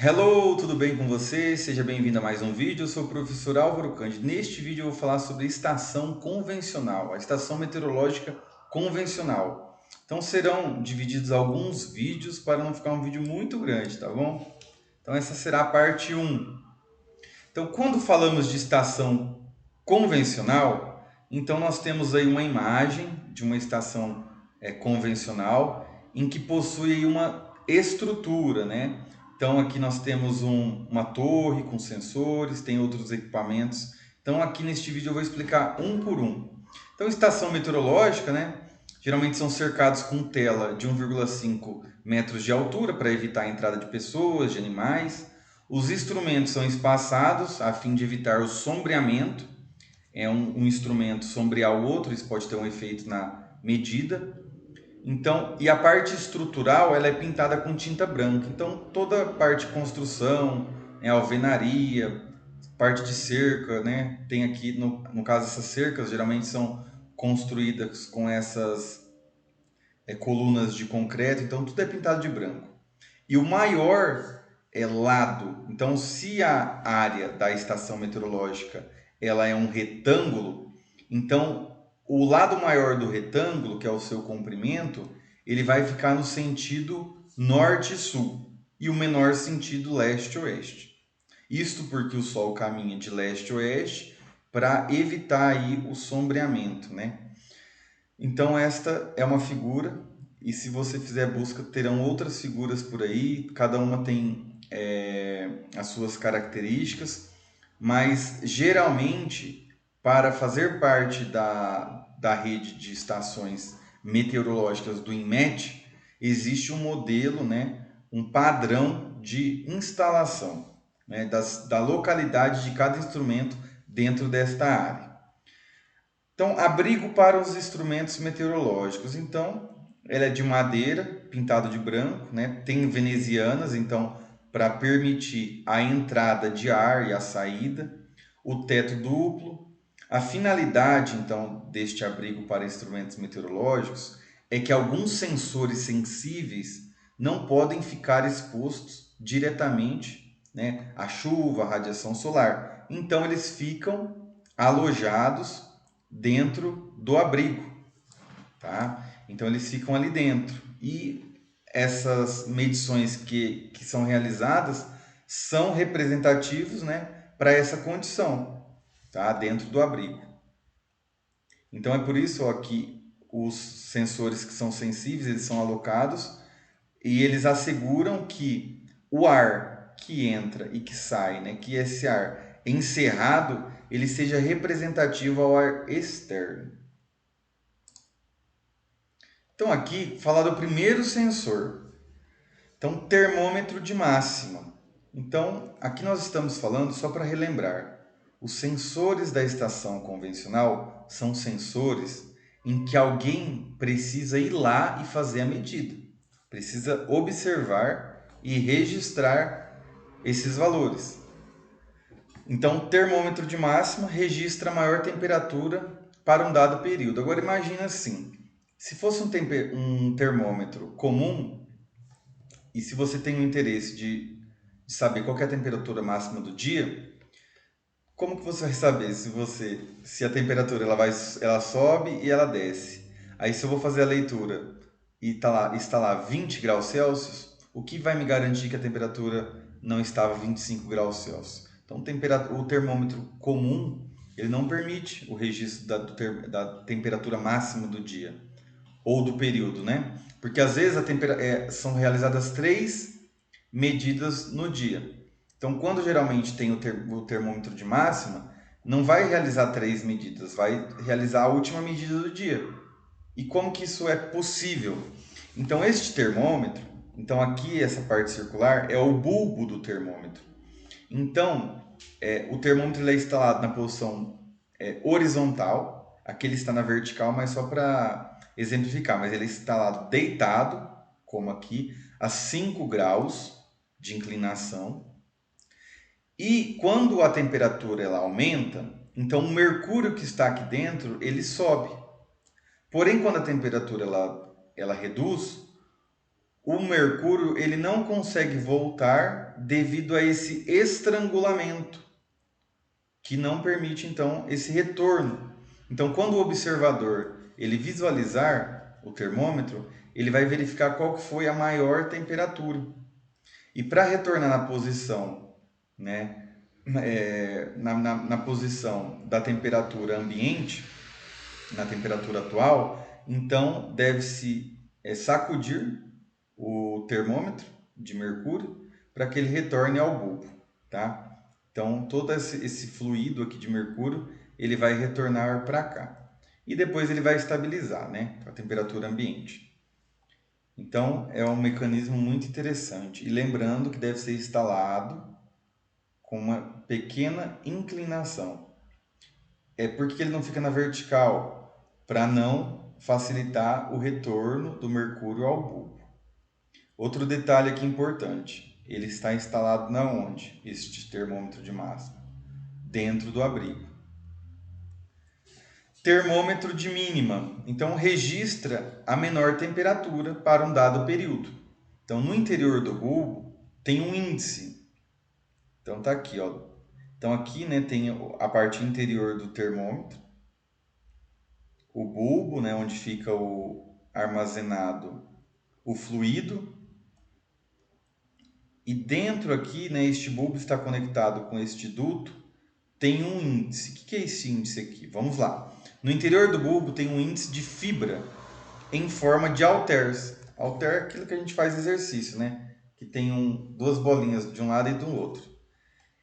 Hello, tudo bem com você? Seja bem-vindo a mais um vídeo. Eu sou o professor Álvaro Cândido. Neste vídeo eu vou falar sobre estação convencional, a estação meteorológica convencional. Então serão divididos alguns vídeos para não ficar um vídeo muito grande, tá bom? Então essa será a parte 1. Então quando falamos de estação convencional, então nós temos aí uma imagem de uma estação convencional em que possui aí uma estrutura, né? Então aqui nós temos uma torre com sensores, tem outros equipamentos. Então aqui neste vídeo eu vou explicar um por um. Então estação meteorológica, né? Geralmente são cercados com tela de 1,5 metros de altura para evitar a entrada de pessoas, de animais. Os instrumentos são espaçados a fim de evitar o sombreamento. É um instrumento sombrear o outro, isso pode ter um efeito na medida. Então, e a parte estrutural ela é pintada com tinta branca. Então, toda a parte de construção, alvenaria, parte de cerca, né? Tem aqui, no caso, essas cercas geralmente são construídas com essas colunas de concreto. Então, tudo é pintado de branco. E o maior lado, então se a área da estação meteorológica ela é um retângulo, então o lado maior do retângulo, que é o seu comprimento, ele vai ficar no sentido norte-sul e o menor sentido leste-oeste. Isto porque o Sol caminha de leste-oeste para evitar aí o sombreamento, né? Então esta é uma figura e se você fizer busca terão outras figuras por aí, cada uma tem as suas características, mas geralmente para fazer parte da rede de estações meteorológicas do INMET existe um modelo, né, um padrão de instalação, né, da localidade de cada instrumento dentro desta área. Então, abrigo para os instrumentos meteorológicos. Então, ela é de madeira, pintado de branco, né? Tem venezianas, então, para permitir a entrada de ar e a saída. O teto duplo. A finalidade, então, deste abrigo para instrumentos meteorológicos é que alguns sensores sensíveis não podem ficar expostos diretamente, né, à chuva, à radiação solar. Então, eles ficam alojados dentro do abrigo, tá? Então eles ficam ali dentro. E essas medições que são realizadas são representativos, né, para essa condição, tá? Dentro do abrigo. Então é por isso ó, que os sensores que são sensíveis, eles são alocados e eles asseguram que o ar que entra e que sai, né, que esse ar encerrado, ele seja representativo ao ar externo. Então aqui falar do primeiro sensor. Então termômetro de máxima. Então aqui nós estamos falando só para relembrar. Os sensores da estação convencional são sensores em que alguém precisa ir lá e fazer a medida. Precisa observar e registrar esses valores. Então, termômetro de máxima registra a maior temperatura para um dado período. Agora imagina assim, se fosse um termômetro comum, e se você tem o interesse de saber qual é a temperatura máxima do dia, como que você vai saber se a temperatura ela sobe e ela desce? Aí se eu vou fazer a leitura e está lá 20 graus Celsius, o que vai me garantir que a temperatura não estava 25 graus Celsius? Então o termômetro comum ele não permite o registro da temperatura máxima do dia ou do período, né? Porque às vezes são realizadas 3 medidas no dia. Então, quando geralmente tem o termômetro de máxima, não vai realizar 3 medidas, vai realizar a última medida do dia. E como que isso é possível? Então, este termômetro, então aqui essa parte circular é o bulbo do termômetro. Então, o termômetro ele é instalado na posição horizontal, aqui ele está na vertical, mas só para exemplificar, mas ele é instalado deitado, como aqui, a 5 graus de inclinação. E quando a temperatura ela aumenta, então o mercúrio que está aqui dentro, ele sobe. Porém, quando a temperatura ela reduz, o mercúrio ele não consegue voltar devido a esse estrangulamento, que não permite então esse retorno. Então, quando o observador ele visualizar o termômetro, ele vai verificar qual foi a maior temperatura. E para retornar na posição, né, na posição da temperatura ambiente, na temperatura atual, então deve-se sacudir o termômetro de mercúrio para que ele retorne ao bulbo, tá? Então todo esse fluido aqui de mercúrio ele vai retornar para cá e depois ele vai estabilizar, né, a temperatura ambiente. Então é um mecanismo muito interessante e lembrando que deve ser instalado com uma pequena inclinação. É porque ele não fica na vertical para não facilitar o retorno do mercúrio ao bulbo. Outro detalhe aqui importante, ele está instalado na onde? Este termômetro de massa? Dentro do abrigo. Termômetro de mínima. Então registra a menor temperatura para um dado período. Então no interior do bulbo tem um índice. Então tá aqui, ó. Então aqui, né, tem a parte interior do termômetro, o bulbo, né, onde fica armazenado o fluido. E dentro aqui, né, este bulbo está conectado com este duto, tem um índice. O que é esse índice aqui? Vamos lá. No interior do bulbo tem um índice de fibra em forma de halteres. Halter é aquilo que a gente faz exercício, né? Que tem duas bolinhas de um lado e do outro.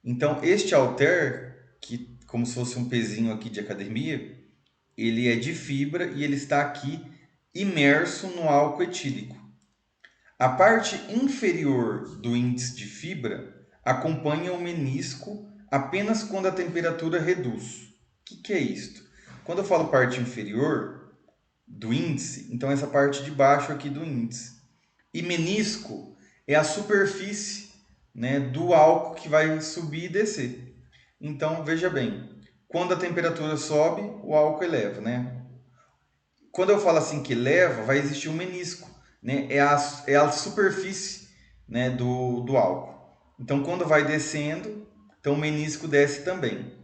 Então, este halter, que como se fosse um pezinho aqui de academia, ele é de fibra e ele está aqui imerso no álcool etílico. A parte inferior do índice de fibra acompanha o menisco apenas quando a temperatura reduz. O que é isto? Quando eu falo parte inferior do índice, então essa parte de baixo aqui do índice. E menisco é a superfície, né, do álcool que vai subir e descer. Então, veja bem, quando a temperatura sobe, o álcool eleva, né? Quando eu falo assim que eleva, vai existir um menisco, né? É a superfície, né, do álcool. Então, quando vai descendo, então o menisco desce também.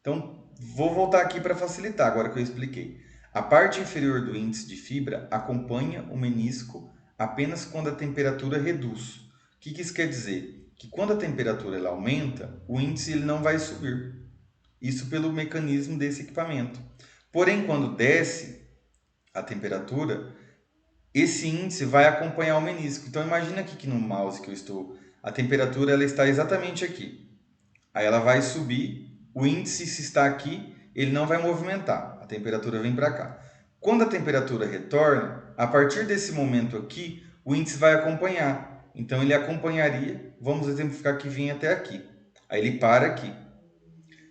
Então, vou voltar aqui para facilitar, agora que eu expliquei. A parte inferior do índice de fibra acompanha o menisco apenas quando a temperatura reduz. O que isso quer dizer? Que quando a temperatura ela aumenta, o índice ele não vai subir. Isso pelo mecanismo desse equipamento. Porém, quando desce a temperatura, esse índice vai acompanhar o menisco. Então imagina aqui que no mouse que eu estou, a temperatura ela está exatamente aqui. Aí ela vai subir, o índice se está aqui, ele não vai movimentar, a temperatura vem para cá. Quando a temperatura retorna, a partir desse momento aqui, o índice vai acompanhar. Então ele acompanharia, vamos exemplificar que vinha até aqui. Aí ele para aqui.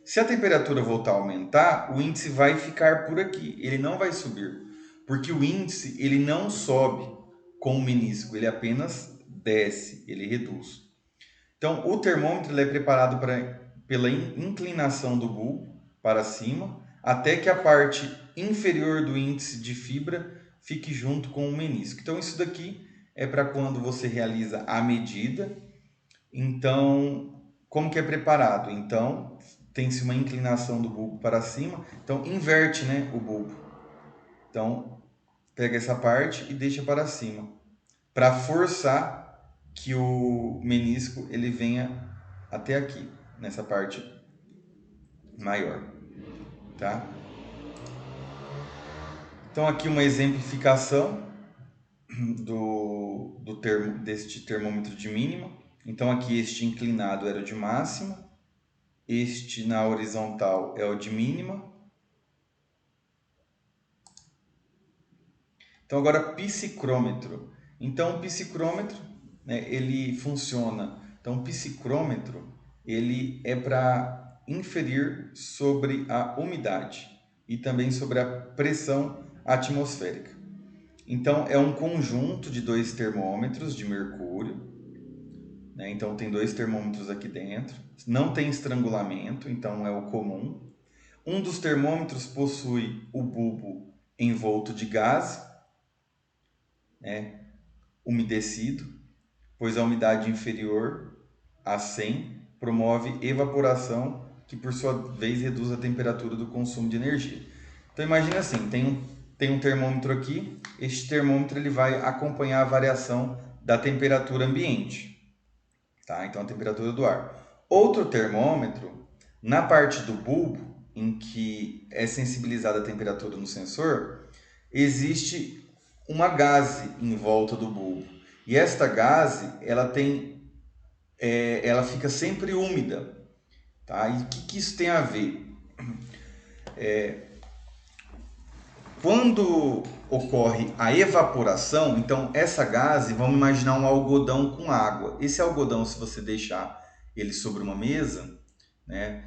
Se a temperatura voltar a aumentar, o índice vai ficar por aqui, ele não vai subir, porque o índice ele não sobe com o menisco, ele apenas desce, ele reduz. Então, o termômetro ele é preparado pela inclinação do bulbo para cima, até que a parte inferior do índice de fibra fique junto com o menisco. Então, isso daqui é para quando você realiza a medida. Então, como que é preparado? Então, tem-se uma inclinação do bulbo para cima, então inverte, né, o bulbo. Então, pega essa parte e deixa para cima, para forçar que o menisco ele venha até aqui, nessa parte maior, tá? Então, aqui uma exemplificação deste termômetro de mínima. Então, aqui este inclinado era o de máxima, este na horizontal é o de mínima. Então agora psicrômetro. Então o psicrômetro, né, ele funciona. Então o psicrômetro ele é para inferir sobre a umidade e também sobre a pressão atmosférica. Então é um conjunto de dois termômetros de mercúrio, né? Então tem dois termômetros aqui dentro. Não tem estrangulamento, então é o comum. Um dos termômetros possui o bulbo envolto de gás, né? umedecido, pois a umidade inferior a 100 promove evaporação, que por sua vez reduz a temperatura do consumo de energia. Então imagina assim, tem um termômetro aqui, este termômetro ele vai acompanhar a variação da temperatura ambiente, tá? Então a temperatura do ar. Outro termômetro, na parte do bulbo, em que é sensibilizada a temperatura no sensor, existe uma gaze em volta do bulbo. E esta gaze, ela fica sempre úmida, tá? E o que isso tem a ver? Quando ocorre a evaporação, então essa gaze, vamos imaginar um algodão com água. Esse algodão, se você deixar ele sobre uma mesa, né,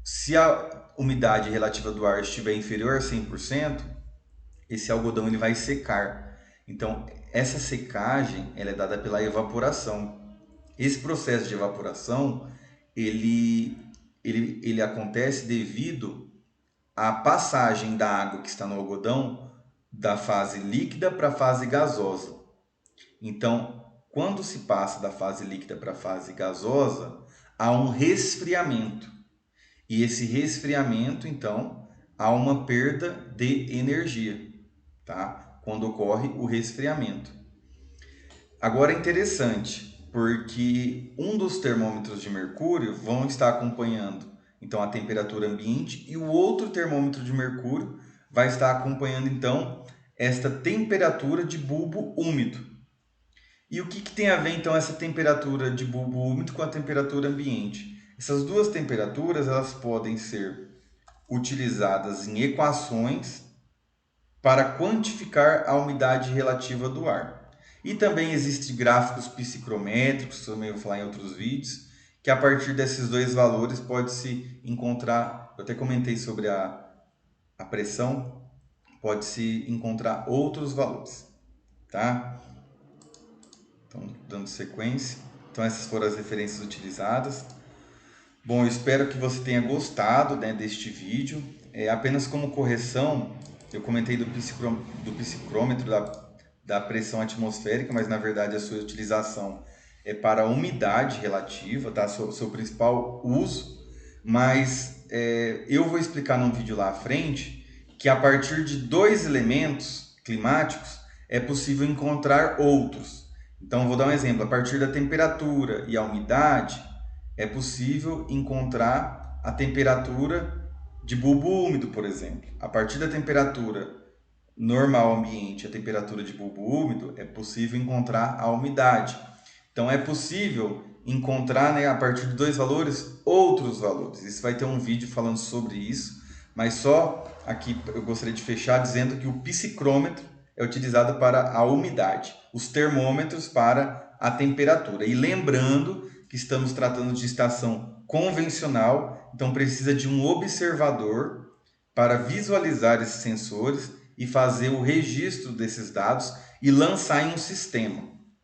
se a umidade relativa do ar estiver inferior a 100%, esse algodão ele vai secar. Então, essa secagem ela é dada pela evaporação. Esse processo de evaporação, ele acontece devido à passagem da água que está no algodão da fase líquida para a fase gasosa. Então, quando se passa da fase líquida para a fase gasosa, há um resfriamento. E esse resfriamento, então, há uma perda de energia, tá? Quando ocorre o resfriamento. Agora é interessante, porque um dos termômetros de mercúrio vão estar acompanhando então a temperatura ambiente e o outro termômetro de mercúrio vai estar acompanhando então esta temperatura de bulbo úmido. E o que tem a ver então essa temperatura de bulbo úmido com a temperatura ambiente? Essas duas temperaturas elas podem ser utilizadas em equações para quantificar a umidade relativa do ar. E também existem gráficos psicrométricos, também vou falar em outros vídeos, que a partir desses dois valores pode-se encontrar, eu até comentei sobre a pressão, pode-se encontrar outros valores, tá? Então, dando sequência. Então, essas foram as referências utilizadas. Bom, eu espero que você tenha gostado, né, deste vídeo. Apenas como correção, eu comentei do psicrômetro da pressão atmosférica, mas na verdade a sua utilização é para a umidade relativa, tá? Seu principal uso. Mas eu vou explicar num vídeo lá à frente que a partir de dois elementos climáticos é possível encontrar outros. Então, vou dar um exemplo. A partir da temperatura e a umidade, é possível encontrar a temperatura de bulbo úmido, por exemplo. A partir da temperatura normal ambiente, a temperatura de bulbo úmido, é possível encontrar a umidade. Então, é possível encontrar, né, a partir de dois valores, outros valores. Isso vai ter um vídeo falando sobre isso, mas só aqui eu gostaria de fechar dizendo que o psicrômetro é utilizado para a umidade, os termômetros para a temperatura. E lembrando que estamos tratando de estação convencional, então precisa de um observador para visualizar esses sensores e fazer o registro desses dados e lançar em um sistema.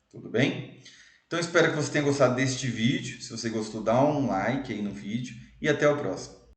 Tudo bem? Então espero que você tenha gostado deste vídeo. Se você gostou, dá um like aí no vídeo e até o próximo.